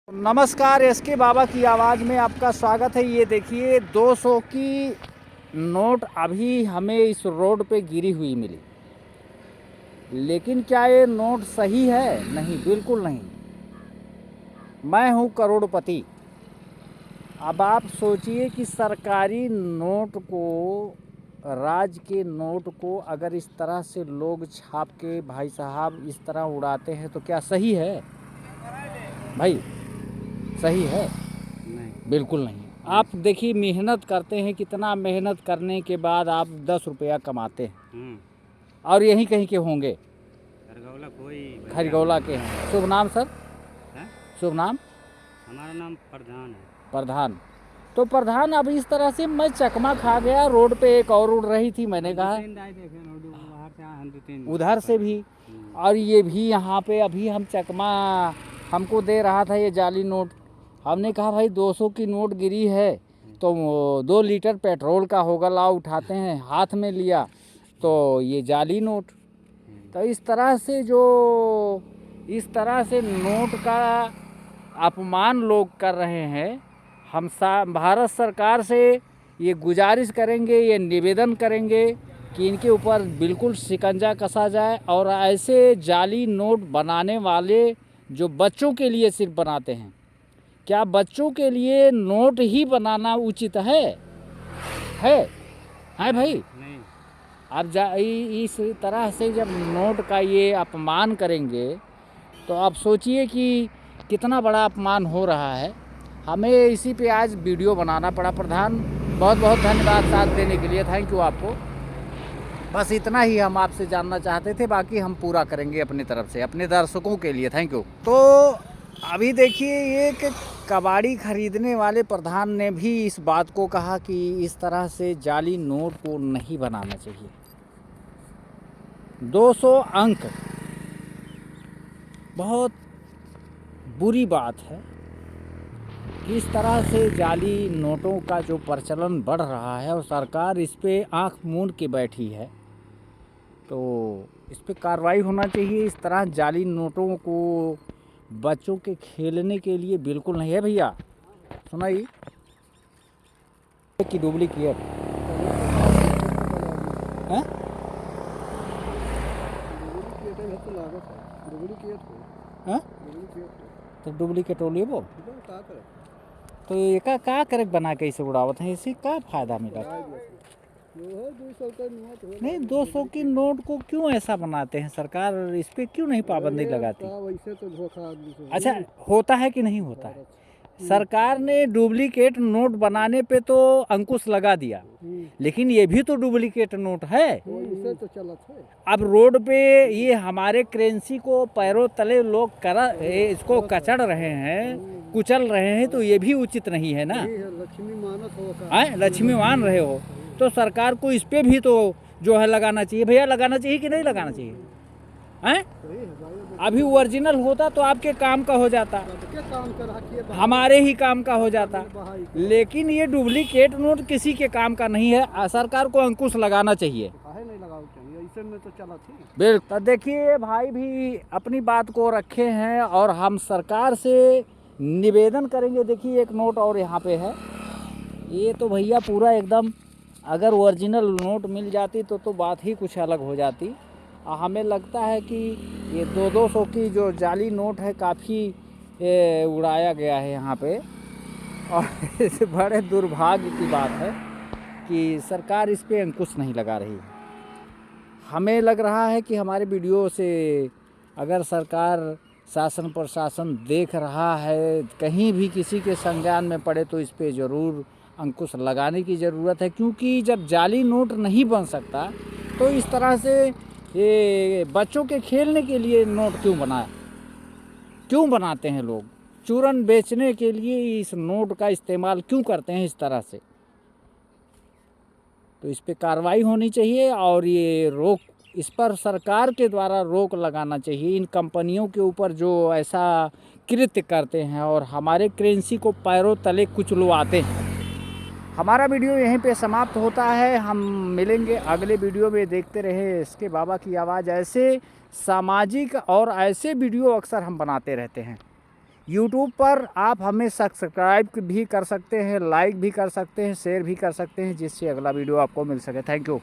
नमस्कार, एसके बाबा की आवाज़ में आपका स्वागत है। ये देखिए 200 की नोट अभी हमें इस रोड पे गिरी हुई मिली, लेकिन क्या ये नोट सही है? नहीं, बिल्कुल नहीं। मैं हूँ करोड़पति। अब आप सोचिए कि सरकारी नोट को, राज्य के नोट को अगर इस तरह से लोग छाप के भाई साहब इस तरह उड़ाते हैं तो क्या सही है भाई? सही है? नहीं। बिल्कुल नहीं। आप देखिए मेहनत करते हैं, कितना मेहनत करने के बाद आप 10 रुपया कमाते हैं और यहीं कहीं के होंगे, खरगौला कोई भैया खरगौला के हैं। शुभ नाम सर? है? शुभ नाम? हमारा नाम प्रधान है। प्रधान। तो प्रधान, अब इस तरह से मैं चकमा खा गया। रोड पे एक और उड़ रही थी, मैंने कहा उधर से भी, और ये भी यहाँ पे अभी हम चकमा हमको दे रहा था ये जाली नोट। हमने कहा भाई 200 की नोट गिरी है तो 2 लीटर पेट्रोल का होगा, लाओ उठाते हैं। हाथ में लिया तो ये जाली नोट। तो इस तरह से नोट का अपमान लोग कर रहे हैं। हम भारत सरकार से ये गुजारिश करेंगे, ये निवेदन करेंगे कि इनके ऊपर बिल्कुल शिकंजा कसा जाए और ऐसे जाली नोट बनाने वाले जो बच्चों के लिए सिर्फ बनाते हैं, क्या बच्चों के लिए नोट ही बनाना उचित है? है भाई? नहीं। अब इस तरह से जब नोट का ये अपमान करेंगे तो आप सोचिए कि कितना बड़ा अपमान हो रहा है। हमें इसी पे आज वीडियो बनाना पड़ा। प्रधान, बहुत बहुत धन्यवाद साथ देने के लिए। थैंक यू आपको। बस इतना ही हम आपसे जानना चाहते थे, बाकी हम पूरा करेंगे अपनी तरफ से, अपने दर्शकों के लिए। Thank you. तो अभी देखिए, एक कबाड़ी खरीदने वाले प्रधान ने भी इस बात को कहा कि इस तरह से जाली नोट को नहीं बनाना चाहिए। 200 अंक बहुत बुरी बात है। इस तरह से जाली नोटों का जो प्रचलन बढ़ रहा है और सरकार इस पे आँख मूंद के बैठी है, तो इस पे कार्रवाई होना चाहिए। इस तरह जाली नोटों को बच्चों के खेलने के लिए बिल्कुल नहीं है भैया। सुनाइए कि डुप्लीकेट है, तो डुप्लीकेट हो वो, तो ये का करे बना के इसे उड़ावत है, इसे का फायदा मिला? नहीं, 200 की नोट को क्यों ऐसा बनाते हैं? सरकार इस पे क्यों नहीं पाबंदी लगाती? वैसे तो धोखा अच्छा, होता है कि नहीं होता है? सरकार ने डुप्लीकेट नोट बनाने पे तो अंकुश लगा दिया, लेकिन ये भी तो डुप्लीकेट नोट है। इसे तो चलत है। अब रोड पे ये हमारे करेंसी को पैरों तले लोग इसको कचड़ रहे हैं, कुचल रहे हैं, तो ये भी उचित नहीं है ना। लक्ष्मी मानत हो का? आए, लक्ष्मी मान रहे हो तो सरकार को इस पे भी तो जो है लगाना चाहिए भैया। लगाना चाहिए कि नहीं लगाना चाहिए? हैं? अभी ओरिजिनल होता तो आपके काम का हो जाता, हमारे ही काम का हो जाता, लेकिन ये डुप्लीकेट नोट किसी के काम का नहीं है। सरकार को अंकुश लगाना चाहिए। बिल्कुल। तो देखिए, भाई भी अपनी बात को रखे हैं और हम सरकार से निवेदन करेंगे। देखिए एक नोट और यहाँ पे है, ये तो भैया पूरा एकदम, अगर ओरिजिनल नोट मिल जाती तो बात ही कुछ अलग हो जाती। हमें लगता है कि ये 200 की जो जाली नोट है काफ़ी उड़ाया गया है यहाँ पे, और इस बड़े दुर्भाग्य की बात है कि सरकार इस पे अंकुश नहीं लगा रही। हमें लग रहा है कि हमारे वीडियो से अगर सरकार, शासन प्रशासन देख रहा है, कहीं भी किसी के संज्ञान में पड़े तो इस पे ज़रूर अंकुश लगाने की ज़रूरत है। क्योंकि जब जाली नोट नहीं बन सकता तो इस तरह से ये बच्चों के खेलने के लिए नोट क्यों बनाते हैं लोग? चूरन बेचने के लिए इस नोट का इस्तेमाल क्यों करते हैं इस तरह से? तो इस पे कार्रवाई होनी चाहिए और ये इस पर सरकार के द्वारा रोक लगाना चाहिए इन कंपनियों के ऊपर जो ऐसा कृत्य करते हैं और हमारे करेंसी को पैरों तले कुचलवाते हैं। हमारा वीडियो यहीं पे समाप्त होता है। हम मिलेंगे अगले वीडियो में। देखते रहे इसके बाबा की आवाज़। ऐसे सामाजिक और ऐसे वीडियो अक्सर हम बनाते रहते हैं। यूट्यूब पर आप हमें सब्सक्राइब भी कर सकते हैं, लाइक भी कर सकते हैं, शेयर भी कर सकते हैं, जिससे अगला वीडियो आपको मिल सके। Thank you.